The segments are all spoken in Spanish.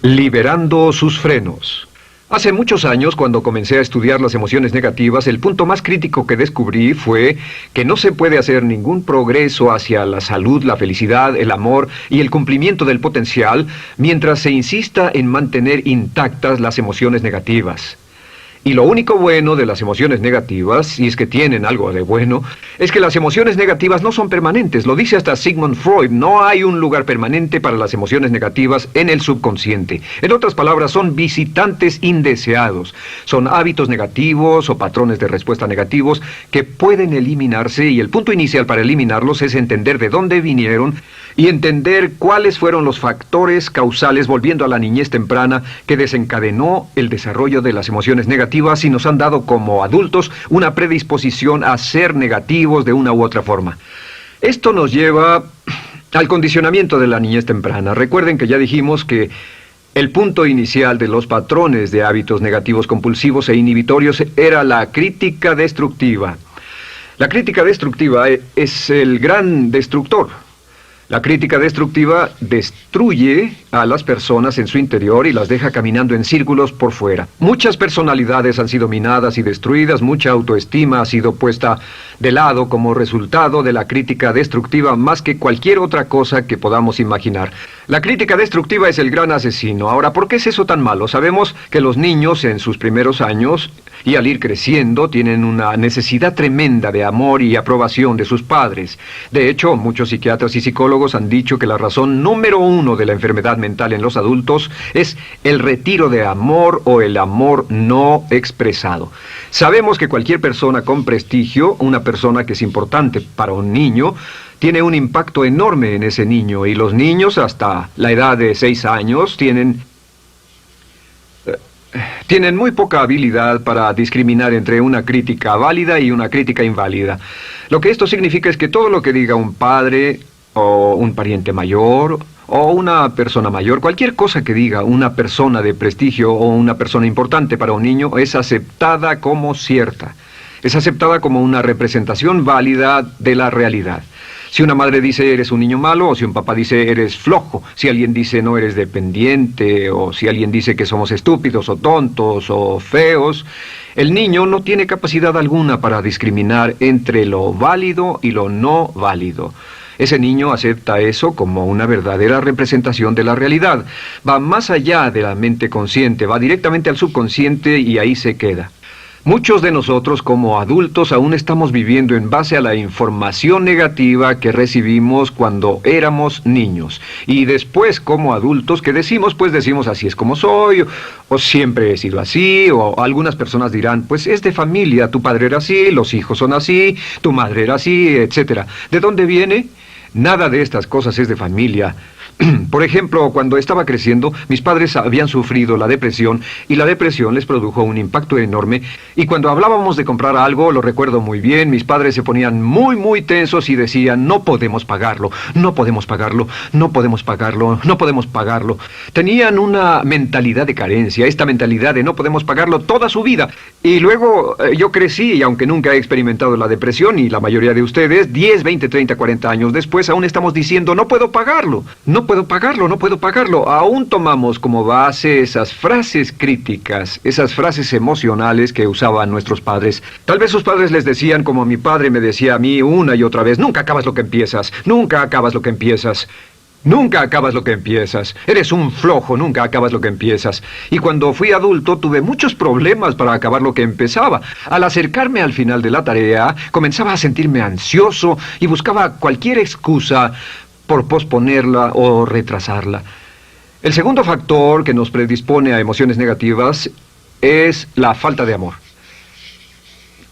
Liberando sus frenos. Hace muchos años, cuando comencé a estudiar las emociones negativas, el punto más crítico que descubrí fue que no se puede hacer ningún progreso hacia la salud, la felicidad, el amor y el cumplimiento del potencial mientras se insista en mantener intactas las emociones negativas. Y lo único bueno de las emociones negativas, si es que tienen algo de bueno, es que las emociones negativas no son permanentes. Lo dice hasta Sigmund Freud, no hay un lugar permanente para las emociones negativas en el subconsciente. En otras palabras, son visitantes indeseados. Son hábitos negativos o patrones de respuesta negativos que pueden eliminarse, y el punto inicial para eliminarlos es entender de dónde vinieron y entender cuáles fueron los factores causales, volviendo a la niñez temprana, que desencadenó el desarrollo de las emociones negativas y nos han dado como adultos una predisposición a ser negativos de una u otra forma. Esto nos lleva al condicionamiento de la niñez temprana. Recuerden que ya dijimos que el punto inicial de los patrones de hábitos negativos compulsivos e inhibitorios era la crítica destructiva. La crítica destructiva es el gran destructor. La crítica destructiva destruye a las personas en su interior y las deja caminando en círculos por fuera. Muchas personalidades han sido minadas y destruidas, mucha autoestima ha sido puesta de lado como resultado de la crítica destructiva más que cualquier otra cosa que podamos imaginar. La crítica destructiva es el gran asesino. Ahora, ¿por qué es eso tan malo? Sabemos que los niños en sus primeros años y al ir creciendo tienen una necesidad tremenda de amor y aprobación de sus padres. De hecho, muchos psiquiatras y psicólogos han dicho que la razón número uno de la enfermedad mental en los adultos es el retiro de amor o el amor no expresado. Sabemos que cualquier persona con prestigio, una persona que es importante para un niño, tiene un impacto enorme en ese niño, y los niños hasta la edad de 6 años tienen muy poca habilidad para discriminar entre una crítica válida y una crítica inválida. Lo que esto significa es que todo lo que diga un padre o un pariente mayor o una persona mayor, cualquier cosa que diga una persona de prestigio o una persona importante para un niño es aceptada como cierta. Es aceptada como una representación válida de la realidad. Si una madre dice eres un niño malo, o si un papá dice eres flojo, si alguien dice no eres dependiente, o si alguien dice que somos estúpidos o tontos o feos, el niño no tiene capacidad alguna para discriminar entre lo válido y lo no válido. Ese niño acepta eso como una verdadera representación de la realidad. Va más allá de la mente consciente, va directamente al subconsciente y ahí se queda. Muchos de nosotros como adultos aún estamos viviendo en base a la información negativa que recibimos cuando éramos niños. Y después como adultos, ¿qué decimos? Pues decimos así es como soy, o siempre he sido así, o algunas personas dirán, pues es de familia, tu padre era así, los hijos son así, tu madre era así, etc. ¿De dónde viene? Nada de estas cosas es de familia. Por ejemplo, cuando estaba creciendo, mis padres habían sufrido la depresión y la depresión les produjo un impacto enorme. Y cuando hablábamos de comprar algo, lo recuerdo muy bien, mis padres se ponían muy tensos y decían, no podemos pagarlo, no podemos pagarlo, no podemos pagarlo, no podemos pagarlo. Tenían una mentalidad de carencia, esta mentalidad de no podemos pagarlo toda su vida. Y luego yo crecí y aunque nunca he experimentado la depresión, y la mayoría de ustedes, 10, 20, 30, 40 años después, aún estamos diciendo, no puedo pagarlo, no puedo pagarlo, no puedo pagarlo. Aún tomamos como base esas frases críticas, esas frases emocionales que usaban nuestros padres. Tal vez sus padres les decían como mi padre me decía a mí una y otra vez, nunca acabas lo que empiezas, nunca acabas lo que empiezas. Nunca acabas lo que empiezas. Eres un flojo, nunca acabas lo que empiezas. Y cuando fui adulto tuve muchos problemas para acabar lo que empezaba. Al acercarme al final de la tarea, comenzaba a sentirme ansioso y buscaba cualquier excusa por posponerla o retrasarla. El segundo factor que nos predispone a emociones negativas es la falta de amor.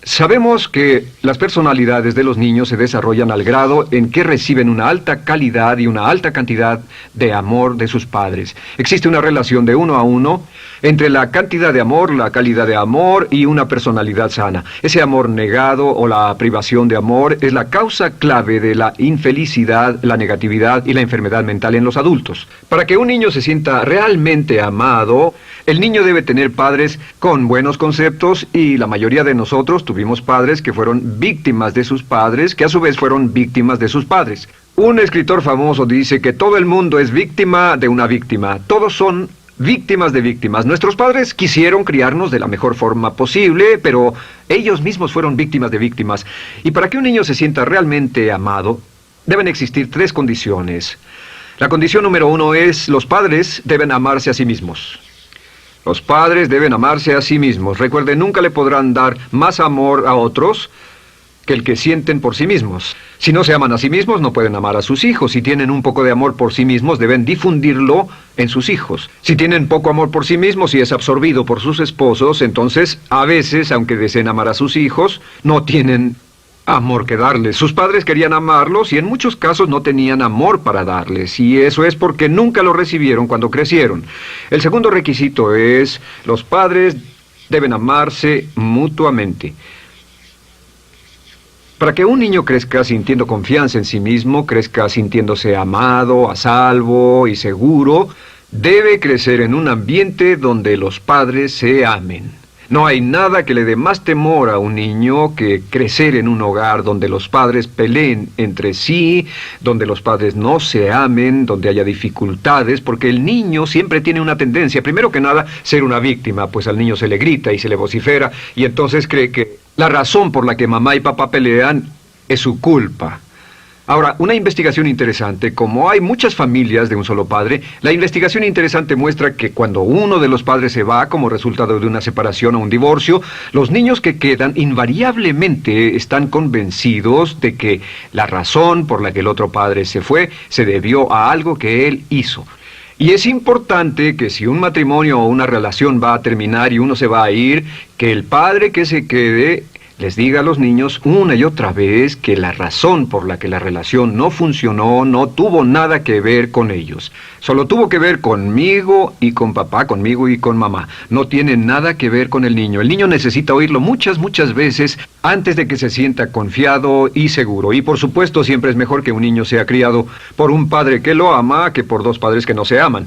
Sabemos que las personalidades de los niños se desarrollan al grado en que reciben una alta calidad y una alta cantidad de amor de sus padres. Existe una relación de 1 a 1 entre la cantidad de amor, la calidad de amor y una personalidad sana. Ese amor negado o la privación de amor es la causa clave de la infelicidad, la negatividad y la enfermedad mental en los adultos. Para que un niño se sienta realmente amado, el niño debe tener padres con buenos conceptos, y la mayoría de nosotros tuvimos padres que fueron víctimas de sus padres, que a su vez fueron víctimas de sus padres. Un escritor famoso dice que todo el mundo es víctima de una víctima. Todos son víctimas de víctimas. Nuestros padres quisieron criarnos de la mejor forma posible, pero ellos mismos fueron víctimas de víctimas. Y para que un niño se sienta realmente amado, deben existir 3 condiciones. La condición número 1 es: los padres deben amarse a sí mismos. Los padres deben amarse a sí mismos. Recuerden, nunca le podrán dar más amor a otros que el que sienten por sí mismos. Si no se aman a sí mismos, no pueden amar a sus hijos. Si tienen un poco de amor por sí mismos, deben difundirlo en sus hijos. Si tienen poco amor por sí mismos y es absorbido por sus esposos, entonces, a veces, aunque deseen amar a sus hijos, no tienen amor que darles. Sus padres querían amarlos y en muchos casos no tenían amor para darles. Y eso es porque nunca lo recibieron cuando crecieron. El segundo requisito es: los padres deben amarse mutuamente. Para que un niño crezca sintiendo confianza en sí mismo, crezca sintiéndose amado, a salvo y seguro, debe crecer en un ambiente donde los padres se amen. No hay nada que le dé más temor a un niño que crecer en un hogar donde los padres peleen entre sí, donde los padres no se amen, donde haya dificultades, porque el niño siempre tiene una tendencia, primero que nada, ser una víctima, pues al niño se le grita y se le vocifera, y entonces cree que la razón por la que mamá y papá pelean es su culpa. Ahora, una investigación interesante: como hay muchas familias de un solo padre, la investigación interesante muestra que cuando uno de los padres se va como resultado de una separación o un divorcio, los niños que quedan invariablemente están convencidos de que la razón por la que el otro padre se fue se debió a algo que él hizo. Y es importante que si un matrimonio o una relación va a terminar y uno se va a ir, que el padre que se quede les diga a los niños una y otra vez que la razón por la que la relación no funcionó no tuvo nada que ver con ellos. Solo tuvo que ver conmigo y con papá, conmigo y con mamá. No tiene nada que ver con el niño. El niño necesita oírlo muchas veces antes de que se sienta confiado y seguro. Y por supuesto, siempre es mejor que un niño sea criado por un padre que lo ama que por 2 padres que no se aman.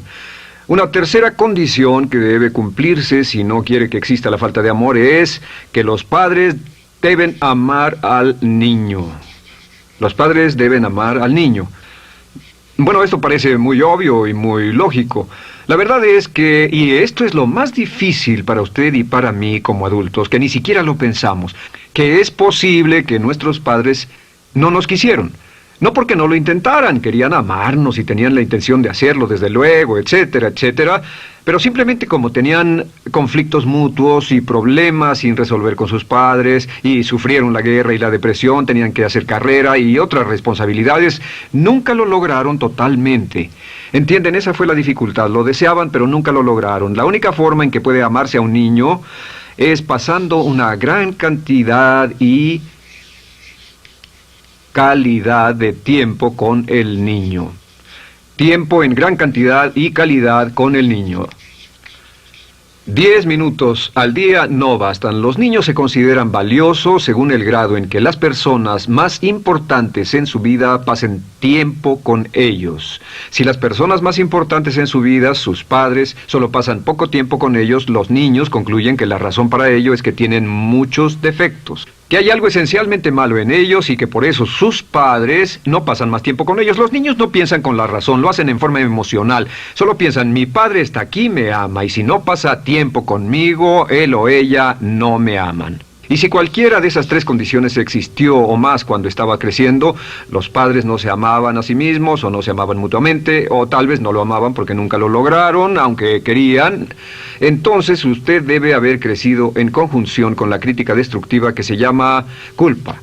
Una tercera condición que debe cumplirse si no quiere que exista la falta de amor es que los padres deben amar al niño. Los padres deben amar al niño. Bueno, esto parece muy obvio y muy lógico. La verdad es que, y esto es lo más difícil para usted y para mí como adultos, que ni siquiera lo pensamos, que es posible que nuestros padres no nos quisieron. No porque no lo intentaran, querían amarnos y tenían la intención de hacerlo, desde luego, etcétera, etcétera, pero simplemente como tenían conflictos mutuos y problemas sin resolver con sus padres, y sufrieron la guerra y la depresión, tenían que hacer carrera y otras responsabilidades, nunca lo lograron totalmente. ¿Entienden? Esa fue la dificultad. Lo deseaban, pero nunca lo lograron. La única forma en que puede amarse a un niño es pasando una gran cantidad y calidad de tiempo con el niño. Tiempo en gran cantidad y calidad con el niño. 10 minutos al día no bastan. Los niños se consideran valiosos según el grado en que las personas más importantes en su vida pasen tiempo con ellos. Si las personas más importantes en su vida, sus padres, solo pasan poco tiempo con ellos, los niños concluyen que la razón para ello es que tienen muchos defectos, que hay algo esencialmente malo en ellos y que por eso sus padres no pasan más tiempo con ellos. Los niños no piensan con la razón, lo hacen en forma emocional. Solo piensan: mi padre está aquí, me ama, y si no pasa tiempo conmigo, él o ella no me aman. Y si cualquiera de esas 3 condiciones existió o más cuando estaba creciendo, los padres no se amaban a sí mismos, o no se amaban mutuamente, o tal vez no lo amaban porque nunca lo lograron, aunque querían, entonces usted debe haber crecido en conjunción con la crítica destructiva que se llama culpa.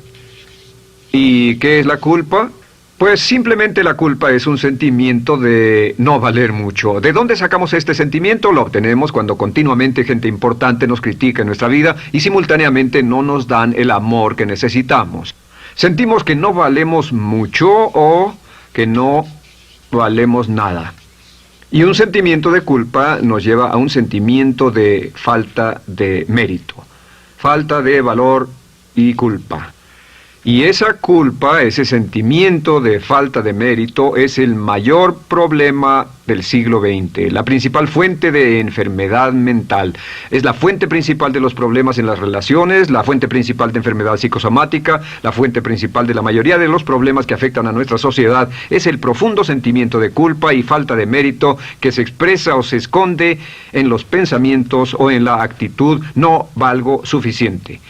¿Y qué es la culpa? Pues simplemente la culpa es un sentimiento de no valer mucho. ¿De dónde sacamos este sentimiento? Lo obtenemos cuando continuamente gente importante nos critica en nuestra vida y simultáneamente no nos dan el amor que necesitamos. Sentimos que no valemos mucho o que no valemos nada. Y un sentimiento de culpa nos lleva a un sentimiento de falta de mérito, falta de valor y culpa. Y esa culpa, ese sentimiento de falta de mérito, es el mayor problema del siglo XX, la principal fuente de enfermedad mental. Es la fuente principal de los problemas en las relaciones, la fuente principal de enfermedad psicosomática, la fuente principal de la mayoría de los problemas que afectan a nuestra sociedad. Es el profundo sentimiento de culpa y falta de mérito que se expresa o se esconde en los pensamientos o en la actitud: no valgo suficiente,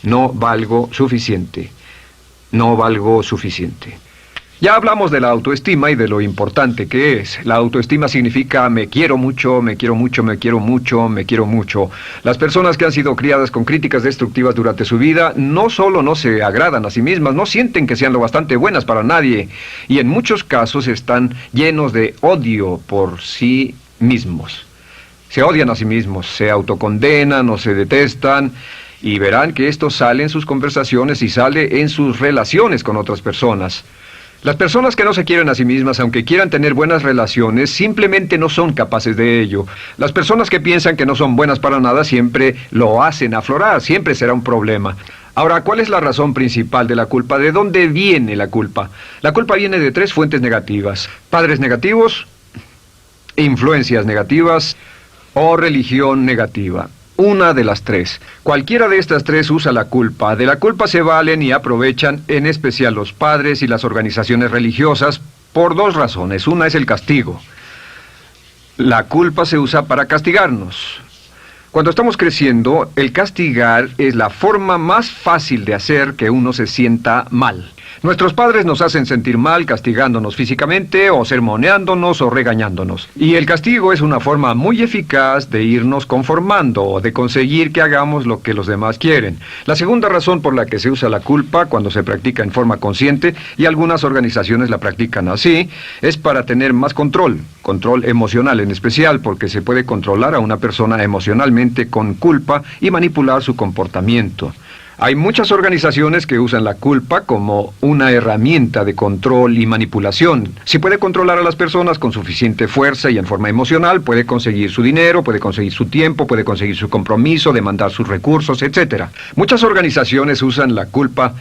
no valgo suficiente. No valgo suficiente. Ya hablamos de la autoestima y de lo importante que es. La autoestima significa me quiero mucho, me quiero mucho, me quiero mucho, me quiero mucho. Las personas que han sido criadas con críticas destructivas durante su vida no solo no se agradan a sí mismas, no sienten que sean lo bastante buenas para nadie, y en muchos casos están llenos de odio por sí mismos. Se odian a sí mismos, se autocondenan o se detestan. Y verán que esto sale en sus conversaciones y sale en sus relaciones con otras personas. Las personas que no se quieren a sí mismas, aunque quieran tener buenas relaciones, simplemente no son capaces de ello. Las personas que piensan que no son buenas para nada siempre lo hacen aflorar, siempre será un problema. Ahora, ¿cuál es la razón principal de la culpa? ¿De dónde viene la culpa? La culpa viene de 3 fuentes negativas: padres negativos, influencias negativas o religión negativa. Una de las 3. Cualquiera de estas 3 usa la culpa. De la culpa se valen y aprovechan, en especial los padres y las organizaciones religiosas, por 2 razones. Una es el castigo. La culpa se usa para castigarnos. Cuando estamos creciendo, el castigar es la forma más fácil de hacer que uno se sienta mal. Nuestros padres nos hacen sentir mal castigándonos físicamente o sermoneándonos o regañándonos. Y el castigo es una forma muy eficaz de irnos conformando o de conseguir que hagamos lo que los demás quieren. La segunda razón por la que se usa la culpa cuando se practica en forma consciente, y algunas organizaciones la practican así, es para tener más control emocional en especial, porque se puede controlar a una persona emocionalmente con culpa y manipular su comportamiento. Hay muchas organizaciones que usan la culpa como una herramienta de control y manipulación. Si puede controlar a las personas con suficiente fuerza y en forma emocional, puede conseguir su dinero, puede conseguir su tiempo, puede conseguir su compromiso, demandar sus recursos, etc. Muchas organizaciones usan la culpa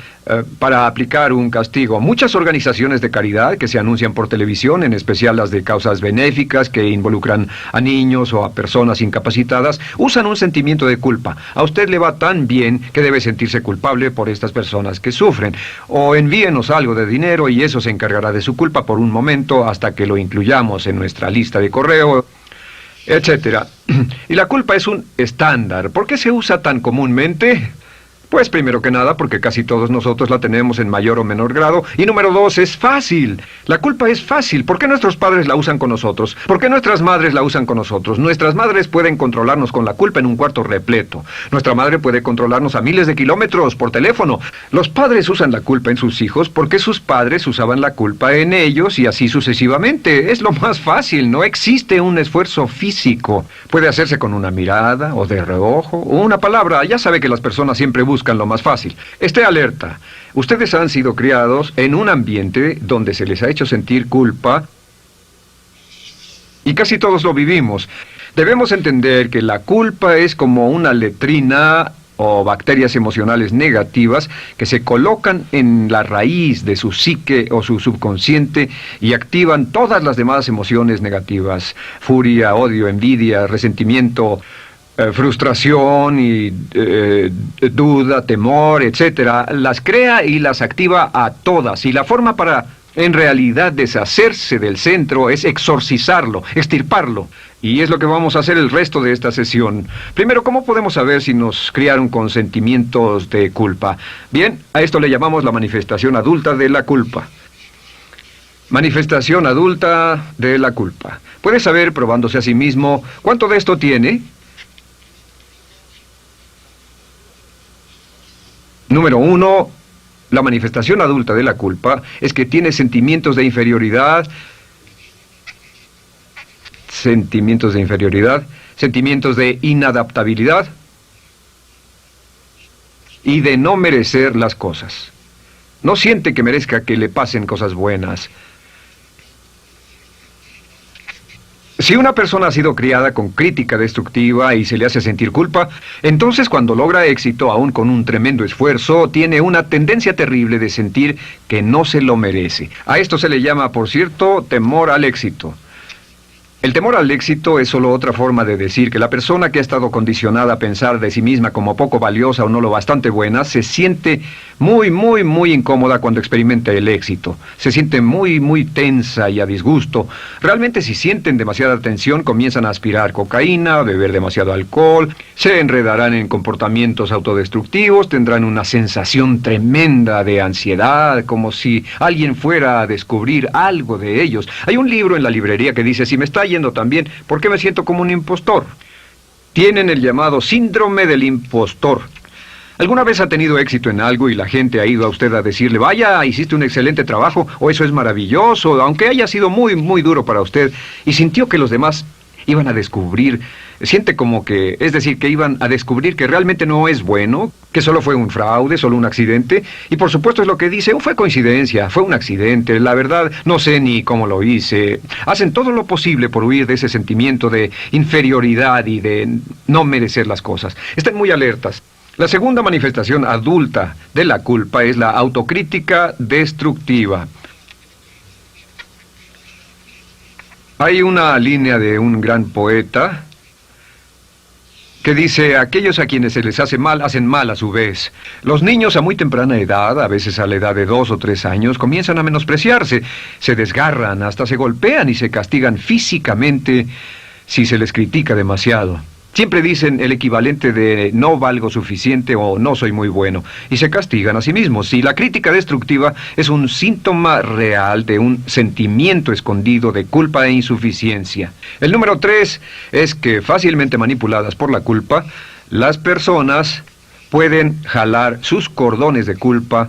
para aplicar un castigo. Muchas organizaciones de caridad que se anuncian por televisión, en especial las de causas benéficas que involucran a niños o a personas incapacitadas, usan un sentimiento de culpa. A usted le va tan bien que debe sentirse culpable por estas personas que sufren. O envíenos algo de dinero y eso se encargará de su culpa por un momento hasta que lo incluyamos en nuestra lista de correo, etc. Y la culpa es un estándar. ¿Por qué se usa tan comúnmente? Pues primero que nada porque casi todos nosotros la tenemos en mayor o menor grado. Y número 2, es fácil. La culpa es fácil. ¿Por qué nuestros padres la usan con nosotros? ¿Por qué nuestras madres la usan con nosotros? Nuestras madres pueden controlarnos con la culpa en un cuarto repleto. Nuestra madre puede controlarnos a miles de kilómetros por teléfono. Los padres usan la culpa en sus hijos porque sus padres usaban la culpa en ellos y así sucesivamente. Es lo más fácil. No existe un esfuerzo físico. Puede hacerse con una mirada o de reojo o una palabra. Ya sabe que las personas siempre buscan lo más fácil. Esté alerta. Ustedes han sido criados en un ambiente donde se les ha hecho sentir culpa y casi todos lo vivimos. Debemos entender que la culpa es como una letrina o bacterias emocionales negativas que se colocan en la raíz de su psique o su subconsciente y activan todas las demás emociones negativas: furia, odio, envidia, resentimiento, frustración y duda, temor, etcétera. Las crea y las activa a todas. Y la forma para, en realidad, deshacerse del centro es exorcizarlo, extirparlo. Y es lo que vamos a hacer el resto de esta sesión. Primero, ¿cómo podemos saber si nos criaron con sentimientos de culpa? Bien, a esto le llamamos la manifestación adulta de la culpa. Manifestación adulta de la culpa. Puede saber, probándose a sí mismo, ¿cuánto de esto tiene? Número 1, la manifestación adulta de la culpa es que tiene sentimientos de inferioridad, sentimientos de inadaptabilidad y de no merecer las cosas. No siente que merezca que le pasen cosas buenas. Si una persona ha sido criada con crítica destructiva y se le hace sentir culpa, entonces cuando logra éxito, aún con un tremendo esfuerzo, tiene una tendencia terrible de sentir que no se lo merece. A esto se le llama, por cierto, temor al éxito. El temor al éxito es solo otra forma de decir que la persona que ha estado condicionada a pensar de sí misma como poco valiosa o no lo bastante buena, se siente muy incómoda cuando experimenta el éxito. Se siente muy tensa y a disgusto. Realmente si sienten demasiada tensión, comienzan a aspirar cocaína, a beber demasiado alcohol, se enredarán en comportamientos autodestructivos, tendrán una sensación tremenda de ansiedad, como si alguien fuera a descubrir algo de ellos. Hay un libro en la librería que dice, si me está yendo tan bien, ¿por qué me siento como un impostor? Tienen el llamado síndrome del impostor. ¿Alguna vez ha tenido éxito en algo y la gente ha ido a usted a decirle, vaya, hiciste un excelente trabajo, o eso es maravilloso, aunque haya sido muy duro para usted, y sintió que los demás iban a descubrir, siente como que, es decir, que iban a descubrir que realmente no es bueno, que solo fue un fraude, solo un accidente, y por supuesto es lo que dice, fue coincidencia, fue un accidente, la verdad, no sé ni cómo lo hice. Hacen todo lo posible por huir de ese sentimiento de inferioridad y de no merecer las cosas. Estén muy alertas. La segunda manifestación adulta de la culpa es la autocrítica destructiva. Hay una línea de un gran poeta que dice, aquellos a quienes se les hace mal, hacen mal a su vez. Los niños a muy temprana edad, a veces a la edad de 2 o 3 años, comienzan a menospreciarse, se desgarran, hasta se golpean y se castigan físicamente si se les critica demasiado. Siempre dicen el equivalente de no valgo suficiente o no soy muy bueno, y se castigan a sí mismos. Y la crítica destructiva es un síntoma real de un sentimiento escondido de culpa e insuficiencia. El número 3 es que fácilmente manipuladas por la culpa, las personas pueden jalar sus cordones de culpa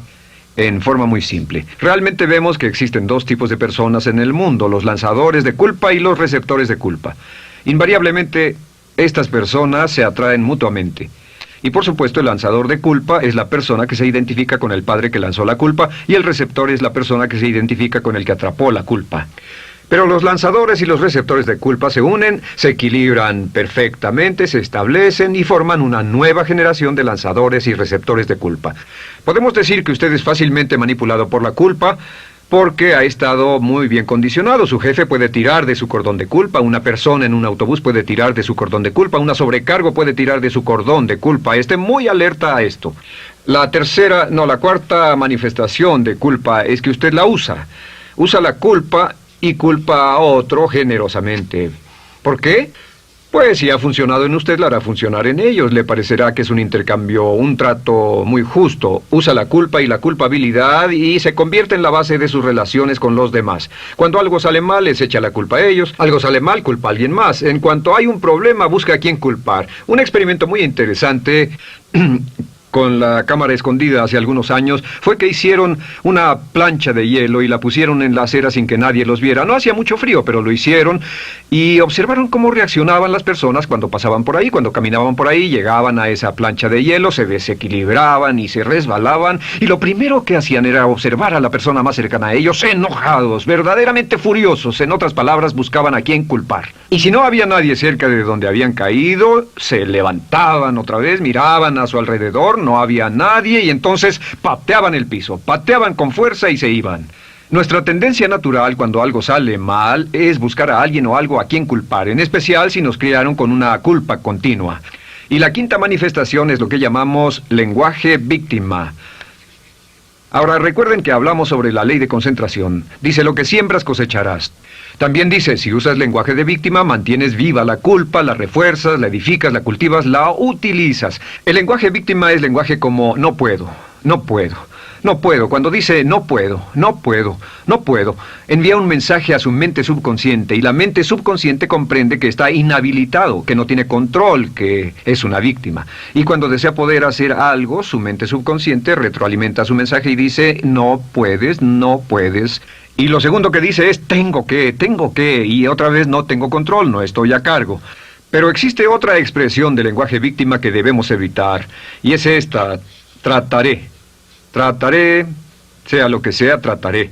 en forma muy simple. Realmente vemos que existen dos tipos de personas en el mundo, los lanzadores de culpa y los receptores de culpa. Invariablemente, estas personas se atraen mutuamente. Y por supuesto el lanzador de culpa es la persona que se identifica con el padre que lanzó la culpa y el receptor es la persona que se identifica con el que atrapó la culpa. Pero los lanzadores y los receptores de culpa se unen, se equilibran perfectamente, se establecen y forman una nueva generación de lanzadores y receptores de culpa. Podemos decir que usted es fácilmente manipulado por la culpa, porque ha estado muy bien condicionado. Su jefe puede tirar de su cordón de culpa, una persona en un autobús puede tirar de su cordón de culpa, una sobrecargo puede tirar de su cordón de culpa. Esté muy alerta a esto. La cuarta manifestación de culpa es que usted la usa. Usa la culpa y culpa a otro generosamente. ¿Por qué? Pues si ha funcionado en usted, la hará funcionar en ellos. Le parecerá que es un intercambio, un trato muy justo. Usa la culpa y la culpabilidad y se convierte en la base de sus relaciones con los demás. Cuando algo sale mal, les echa la culpa a ellos. Algo sale mal, culpa a alguien más. En cuanto hay un problema, busca a quién culpar. Un experimento muy interesante con la cámara escondida hace algunos años, fue que hicieron una plancha de hielo y la pusieron en la acera sin que nadie los viera. No hacía mucho frío, pero lo hicieron y observaron cómo reaccionaban las personas cuando pasaban por ahí, cuando caminaban por ahí, llegaban a esa plancha de hielo, se desequilibraban y se resbalaban, y lo primero que hacían era observar a la persona más cercana a ellos, enojados, verdaderamente furiosos. En otras palabras, buscaban a quién culpar. Y si no había nadie cerca de donde habían caído, se levantaban otra vez, miraban a su alrededor, no había nadie y entonces pateaban el piso, pateaban con fuerza y se iban. Nuestra tendencia natural cuando algo sale mal es buscar a alguien o algo a quien culpar, en especial si nos criaron con una culpa continua. Y la quinta manifestación es lo que llamamos lenguaje víctima. Ahora recuerden que hablamos sobre la ley de concentración. Dice, lo que siembras cosecharás. También dice, si usas lenguaje de víctima, mantienes viva la culpa, la refuerzas, la edificas, la cultivas, la utilizas. El lenguaje víctima es lenguaje como no puedo, no puedo, no puedo. Cuando dice no puedo, no puedo, no puedo, envía un mensaje a su mente subconsciente y la mente subconsciente comprende que está inhabilitado, que no tiene control, que es una víctima. Y cuando desea poder hacer algo, su mente subconsciente retroalimenta su mensaje y dice no puedes, no puedes. Y lo segundo que dice es tengo que, y otra vez no tengo control, no estoy a cargo. Pero existe otra expresión del lenguaje víctima que debemos evitar, y es esta, trataré. Trataré, sea lo que sea, trataré.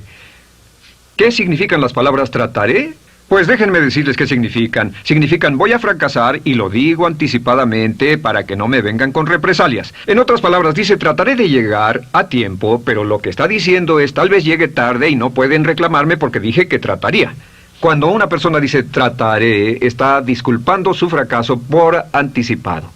¿Qué significan las palabras trataré? Pues déjenme decirles qué significan. Significan voy a fracasar y lo digo anticipadamente para que no me vengan con represalias. En otras palabras, dice trataré de llegar a tiempo, pero lo que está diciendo es tal vez llegue tarde y no pueden reclamarme porque dije que trataría. Cuando una persona dice trataré, está disculpando su fracaso por anticipado.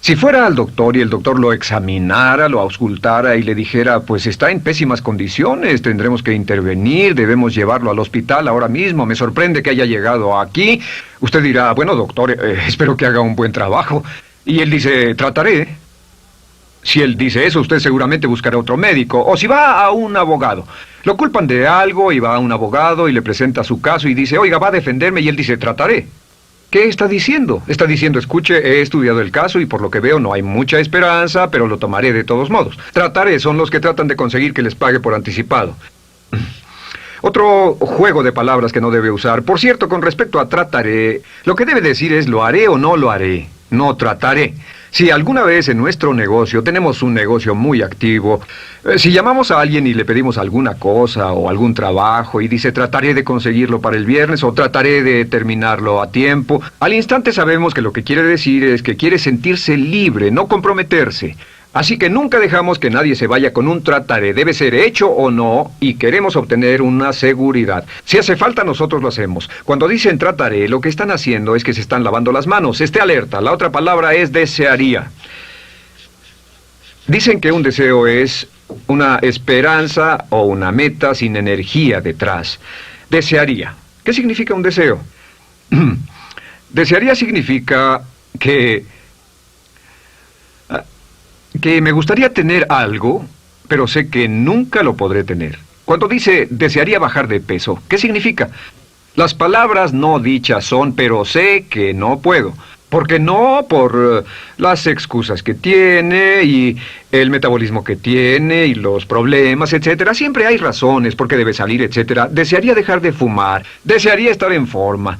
Si fuera al doctor y el doctor lo examinara, lo auscultara y le dijera, pues está en pésimas condiciones, tendremos que intervenir, debemos llevarlo al hospital ahora mismo, me sorprende que haya llegado aquí. Usted dirá, bueno doctor, espero que haga un buen trabajo. Y él dice, trataré. Si él dice eso, usted seguramente buscará otro médico. O si va a un abogado. Lo culpan de algo y va a un abogado y le presenta su caso y dice, oiga, va a defenderme, y él dice, trataré. ¿Qué está diciendo? Está diciendo, escuche, he estudiado el caso y por lo que veo no hay mucha esperanza, pero lo tomaré de todos modos. Trataré son los que tratan de conseguir que les pague por anticipado. Otro juego de palabras que no debe usar. Por cierto, con respecto a trataré, lo que debe decir es lo haré o no lo haré. No trataré. Si alguna vez en nuestro negocio, tenemos un negocio muy activo, si llamamos a alguien y le pedimos alguna cosa o algún trabajo y dice trataré de conseguirlo para el viernes o trataré de terminarlo a tiempo, al instante sabemos que lo que quiere decir es que quiere sentirse libre, no comprometerse. Así que nunca dejamos que nadie se vaya con un trataré, debe ser hecho o no, y queremos obtener una seguridad. Si hace falta, nosotros lo hacemos. Cuando dicen trataré, lo que están haciendo es que se están lavando las manos. Esté alerta, la otra palabra es desearía. Dicen que un deseo es una esperanza o una meta sin energía detrás. Desearía. ¿Qué significa un deseo? Desearía significa que me gustaría tener algo, pero sé que nunca lo podré tener. Cuando dice desearía bajar de peso, ¿qué significa? Las palabras no dichas son, pero sé que no puedo. ¿Por qué no? Por las excusas que tiene y el metabolismo que tiene y los problemas, etcétera. Siempre hay razones por qué debe salir, etcétera. Desearía dejar de fumar, desearía estar en forma.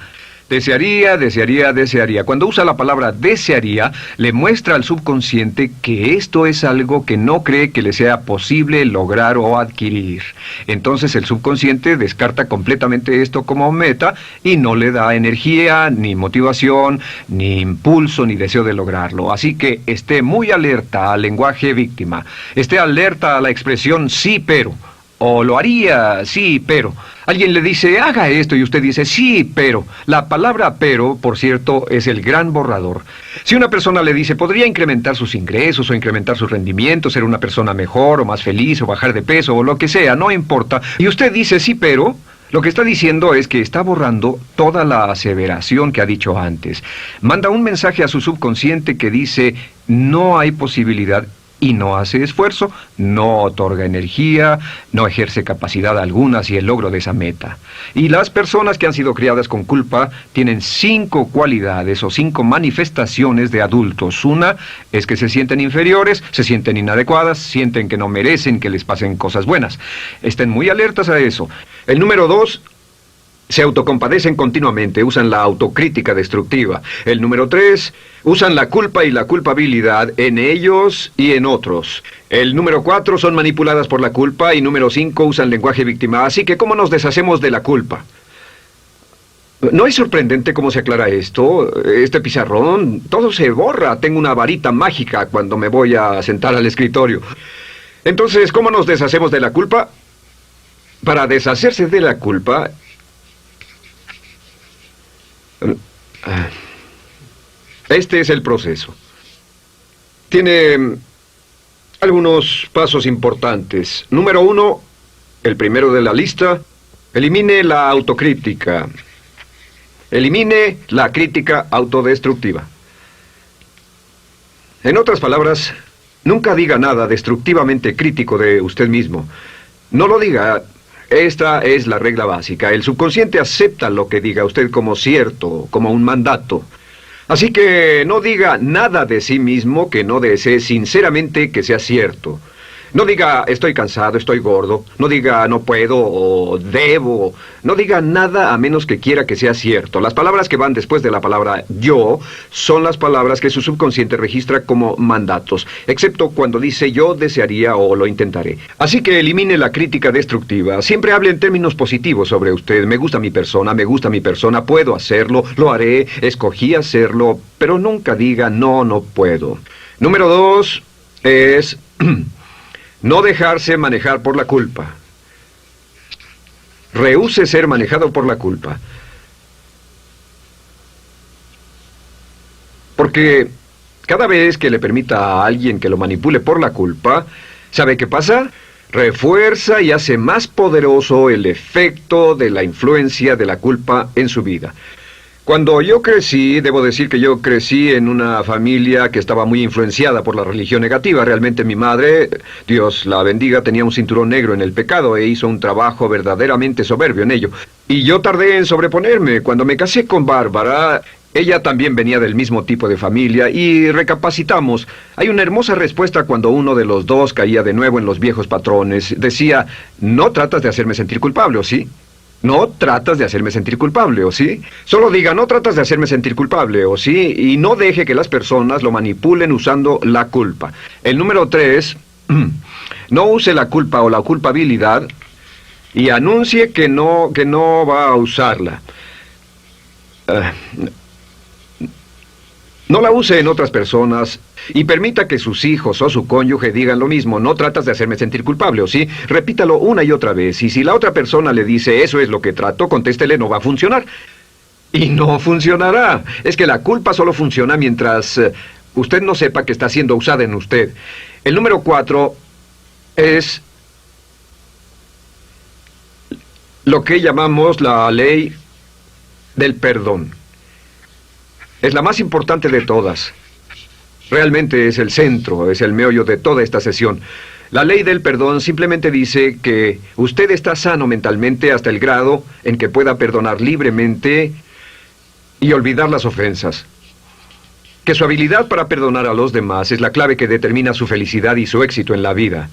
Desearía, desearía, desearía. Cuando usa la palabra desearía, le muestra al subconsciente que esto es algo que no cree que le sea posible lograr o adquirir. Entonces el subconsciente descarta completamente esto como meta y no le da energía, ni motivación, ni impulso, ni deseo de lograrlo. Así que esté muy alerta al lenguaje víctima. Esté alerta a la expresión sí, pero. O lo haría, sí, pero. Alguien le dice, haga esto, y usted dice, sí, pero. La palabra pero, por cierto, es el gran borrador. Si una persona le dice, podría incrementar sus ingresos o incrementar su rendimiento, ser una persona mejor o más feliz o bajar de peso o lo que sea, no importa. Y usted dice, sí, pero. Lo que está diciendo es que está borrando toda la aseveración que ha dicho antes. Manda un mensaje a su subconsciente que dice, no hay posibilidad. Y no hace esfuerzo, no otorga energía, no ejerce capacidad alguna hacia el logro de esa meta. Y las personas que han sido criadas con culpa tienen 5 cualidades o 5 manifestaciones de adultos. Una es que se sienten inferiores, se sienten inadecuadas, sienten que no merecen que les pasen cosas buenas. Estén muy alertas a eso. El número 2... se autocompadecen continuamente, usan la autocrítica destructiva. El número 3, usan la culpa y la culpabilidad en ellos y en otros. El número 4, son manipuladas por la culpa. Y número 5, usan lenguaje víctima. Así que, ¿cómo nos deshacemos de la culpa? ¿No es sorprendente cómo se aclara esto? Este pizarrón, todo se borra. Tengo una varita mágica cuando me voy a sentar al escritorio. Entonces, ¿cómo nos deshacemos de la culpa? Para deshacerse de la culpa... este es el proceso. Tiene algunos pasos importantes. Número 1, el primero de la lista, elimine la autocrítica. Elimine la crítica autodestructiva. En otras palabras, nunca diga nada destructivamente crítico de usted mismo. No lo diga. Esta es la regla básica. El subconsciente acepta lo que diga usted como cierto, como un mandato. Así que no diga nada de sí mismo que no desee sinceramente que sea cierto. No diga estoy cansado, estoy gordo. No diga no puedo o debo. No diga nada a menos que quiera que sea cierto. Las palabras que van después de la palabra yo son las palabras que su subconsciente registra como mandatos, excepto cuando dice yo desearía o lo intentaré. Así que elimine la crítica destructiva. Siempre hable en términos positivos sobre usted. Me gusta mi persona, puedo hacerlo, lo haré, escogí hacerlo, pero nunca diga no, no puedo. Número 2 es no dejarse manejar por la culpa. Rehúse ser manejado por la culpa. Porque cada vez que le permita a alguien que lo manipule por la culpa, ¿sabe qué pasa? Refuerza y hace más poderoso el efecto de la influencia de la culpa en su vida. Cuando yo crecí, debo decir que yo crecí en una familia que estaba muy influenciada por la religión negativa. Realmente mi madre, Dios la bendiga, tenía un cinturón negro en el pecado e hizo un trabajo verdaderamente soberbio en ello. Y yo tardé en sobreponerme. Cuando me casé con Bárbara, ella también venía del mismo tipo de familia y recapacitamos. Hay una hermosa respuesta cuando uno de los dos caía de nuevo en los viejos patrones. Decía, no tratas de hacerme sentir culpable, ¿o sí? No tratas de hacerme sentir culpable, ¿o sí? Solo diga, no tratas de hacerme sentir culpable, ¿o sí? Y no deje que las personas lo manipulen usando la culpa. El número 3, no use la culpa o la culpabilidad y anuncie que no va a usarla. No la use en otras personas y permita que sus hijos o su cónyuge digan lo mismo. No tratas de hacerme sentir culpable, ¿o sí? Repítalo una y otra vez. Y si la otra persona le dice eso es lo que trato, contéstele no va a funcionar. Y no funcionará. Es que la culpa solo funciona mientras usted no sepa que está siendo usada en usted. El número 4 es lo que llamamos la ley del perdón. Es la más importante de todas. Realmente es el centro, es el meollo de toda esta sesión. La ley del perdón simplemente dice que usted está sano mentalmente hasta el grado en que pueda perdonar libremente y olvidar las ofensas. Que su habilidad para perdonar a los demás es la clave que determina su felicidad y su éxito en la vida.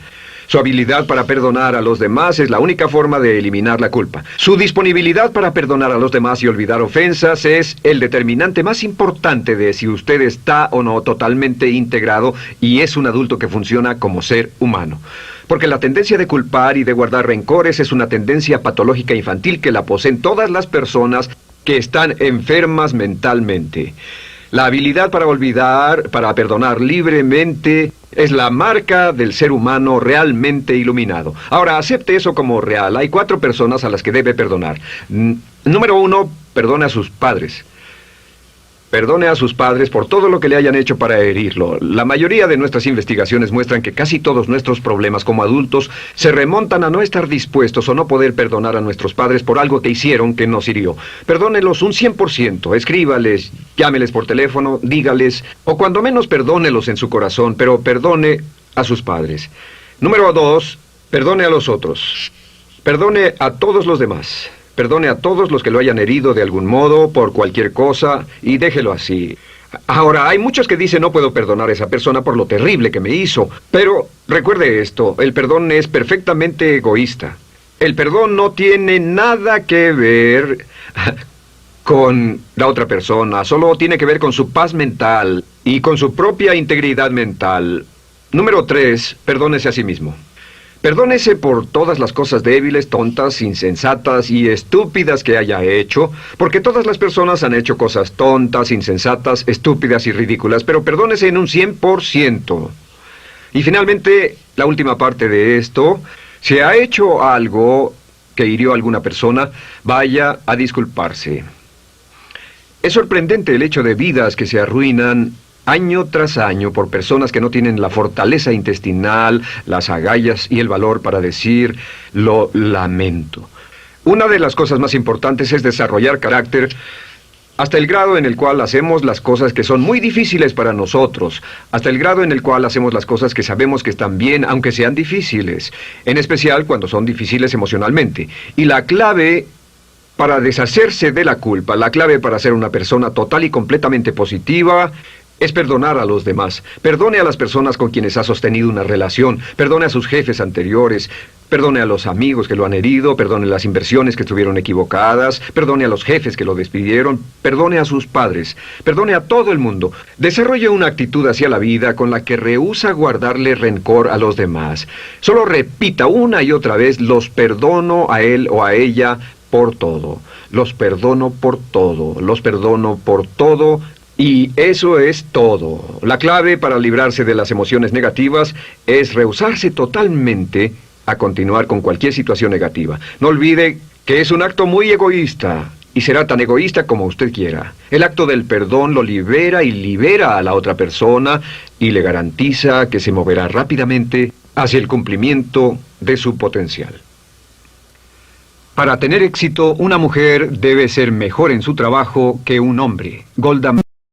Su habilidad para perdonar a los demás es la única forma de eliminar la culpa. Su disponibilidad para perdonar a los demás y olvidar ofensas es el determinante más importante de si usted está o no totalmente integrado y es un adulto que funciona como ser humano. Porque la tendencia de culpar y de guardar rencores es una tendencia patológica infantil que la poseen todas las personas que están enfermas mentalmente. La habilidad para olvidar, para perdonar libremente, es la marca del ser humano realmente iluminado. Ahora, acepte eso como real. Hay 4 personas a las que debe perdonar. Número 1, perdone a sus padres. Perdone a sus padres por todo lo que le hayan hecho para herirlo. La mayoría de nuestras investigaciones muestran que casi todos nuestros problemas como adultos se remontan a no estar dispuestos o no poder perdonar a nuestros padres por algo que hicieron que nos hirió. Perdónelos un 100%, escríbales, llámeles por teléfono, dígales, o cuando menos perdónelos en su corazón, pero perdone a sus padres. Número 2, perdone a los otros. Perdone a todos los demás. Perdone a todos los que lo hayan herido de algún modo, por cualquier cosa, y déjelo así. Ahora, hay muchos que dicen no puedo perdonar a esa persona por lo terrible que me hizo. Pero recuerde esto, el perdón es perfectamente egoísta. El perdón no tiene nada que ver con la otra persona, solo tiene que ver con su paz mental y con su propia integridad mental. Número 3, perdónese a sí mismo. Perdónese por todas las cosas débiles, tontas, insensatas y estúpidas que haya hecho, porque todas las personas han hecho cosas tontas, insensatas, estúpidas y ridículas, pero perdónese en un 100%. Y finalmente, la última parte de esto, si ha hecho algo que hirió a alguna persona, vaya a disculparse. Es sorprendente el hecho de vidas que se arruinan año tras año por personas que no tienen la fortaleza intestinal, las agallas y el valor para decir lo lamento. Una de las cosas más importantes es desarrollar carácter hasta el grado en el cual hacemos las cosas que son muy difíciles para nosotros, hasta el grado en el cual hacemos las cosas que sabemos que están bien, aunque sean difíciles, en especial cuando son difíciles emocionalmente. Y la clave para deshacerse de la culpa, la clave para ser una persona total y completamente positiva, es perdonar a los demás. Perdone a las personas con quienes ha sostenido una relación. Perdone a sus jefes anteriores. Perdone a los amigos que lo han herido. Perdone las inversiones que estuvieron equivocadas. Perdone a los jefes que lo despidieron. Perdone a sus padres. Perdone a todo el mundo. Desarrolle una actitud hacia la vida con la que rehúsa guardarle rencor a los demás. Solo repita una y otra vez: los perdono a él o a ella por todo. Los perdono por todo. Los perdono por todo. Y eso es todo. La clave para librarse de las emociones negativas es rehusarse totalmente a continuar con cualquier situación negativa. No olvide que es un acto muy egoísta y será tan egoísta como usted quiera. El acto del perdón lo libera y libera a la otra persona y le garantiza que se moverá rápidamente hacia el cumplimiento de su potencial. Para tener éxito, una mujer debe ser mejor en su trabajo que un hombre. Golda